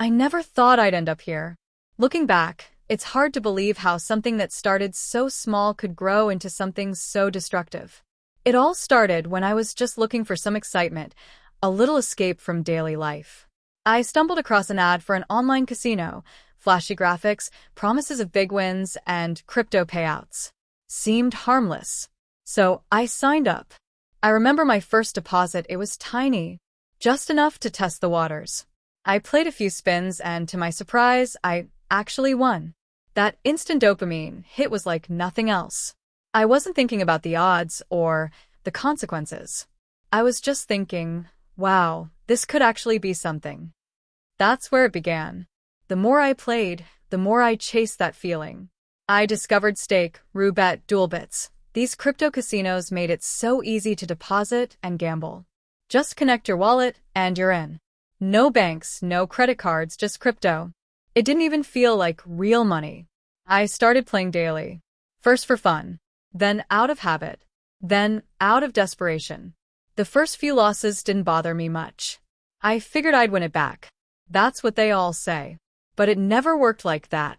I never thought I'd end up here. Looking back, it's hard to believe how something that started so small could grow into something so destructive. It all started when I was just looking for some excitement, a little escape from daily life. I stumbled across an ad for an online casino, flashy graphics, promises of big wins, and crypto payouts. Seemed harmless. So I signed up. I remember my first deposit, it was tiny, just enough to test the waters. I played a few spins and, to my surprise, I actually won. That instant dopamine hit was like nothing else. I wasn't thinking about the odds or the consequences. I was just thinking, wow, this could actually be something. That's where it began. The more I played, the more I chased that feeling. I discovered Stake, Roobet, Duelbits. These crypto casinos made it so easy to deposit and gamble. Just connect your wallet and you're in. No banks, no credit cards, just crypto. It didn't even feel like real money. I started playing daily. First for fun, then out of habit, then out of desperation. The first few losses didn't bother me much. I figured I'd win it back. That's what they all say. But it never worked like that.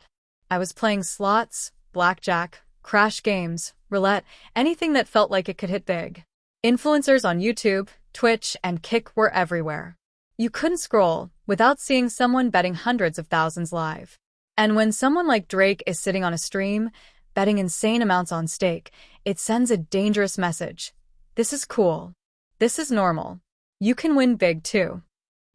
I was playing slots, blackjack, crash games, roulette, anything that felt like it could hit big. Influencers on YouTube, Twitch, and Kick were everywhere. You couldn't scroll without seeing someone betting hundreds of thousands live. And when someone like Drake is sitting on a stream, betting insane amounts on stake, it sends a dangerous message. This is cool. This is normal. You can win big too.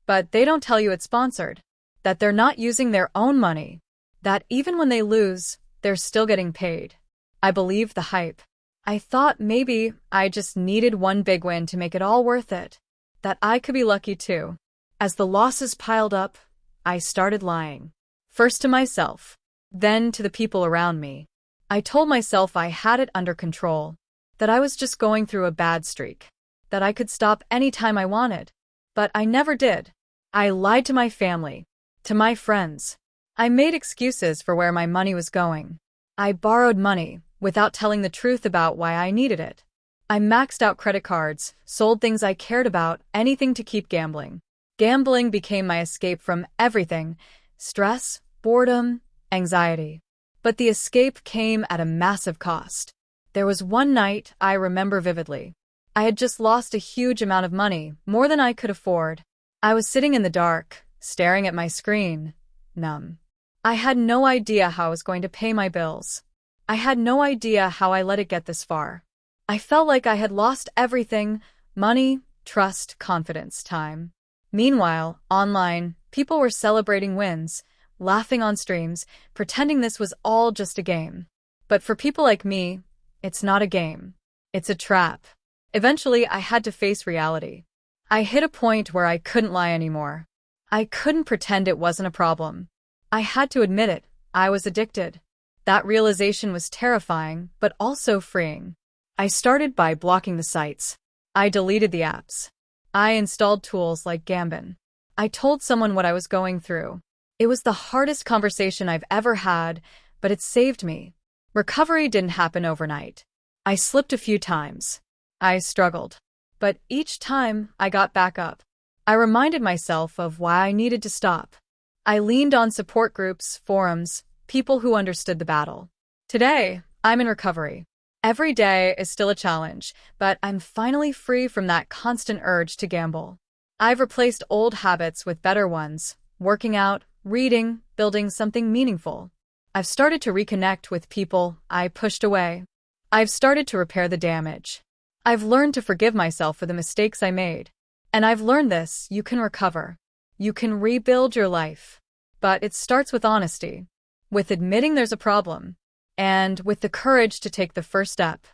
But they don't tell you it's sponsored, that they're not using their own money, that even when they lose, they're still getting paid. I believed the hype. I thought maybe I just needed one big win to make it all worth it, that I could be lucky too. As the losses piled up, I started lying. First to myself, then to the people around me. I told myself I had it under control, that I was just going through a bad streak, that I could stop anytime I wanted. But I never did. I lied to my family, to my friends. I made excuses for where my money was going. I borrowed money without telling the truth about why I needed it. I maxed out credit cards, sold things I cared about, anything to keep gambling. Gambling became my escape from everything: stress, boredom, anxiety. But the escape came at a massive cost. There was one night I remember vividly. I had just lost a huge amount of money, more than I could afford. I was sitting in the dark, staring at my screen, numb. I had no idea how I was going to pay my bills. I had no idea how I let it get this far. I felt like I had lost everything: money, trust, confidence, time. Meanwhile, online, people were celebrating wins, laughing on streams, pretending this was all just a game. But for people like me, it's not a game. It's a trap. Eventually, I had to face reality. I hit a point where I couldn't lie anymore. I couldn't pretend it wasn't a problem. I had to admit it. I was addicted. That realization was terrifying, but also freeing. I started by blocking the sites. I deleted the apps. I installed tools like Gambin. I told someone what I was going through. It was the hardest conversation I've ever had, but it saved me. Recovery didn't happen overnight. I slipped a few times. I struggled. But each time, I got back up. I reminded myself of why I needed to stop. I leaned on support groups, forums, people who understood the battle. Today, I'm in recovery. Every day is still a challenge, but I'm finally free from that constant urge to gamble. I've replaced old habits with better ones: working out, reading, building something meaningful. I've started to reconnect with people I pushed away. I've started to repair the damage. I've learned to forgive myself for the mistakes I made. And I've learned this: you can recover. You can rebuild your life. But it starts with honesty, with admitting there's a problem, and with the courage to take the first step.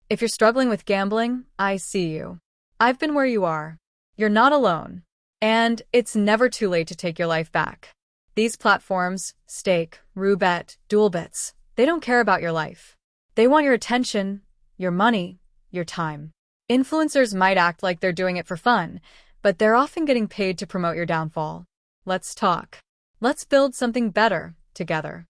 If you're struggling with gambling, I see you. I've been where you are. You're not alone. And it's never too late to take your life back. These platforms, Stake, Roobet, Duelbits, they don't care about your life. They want your attention, your money, your time. Influencers might act like they're doing it for fun, but they're often getting paid to promote your downfall. Let's talk. Let's build something better together.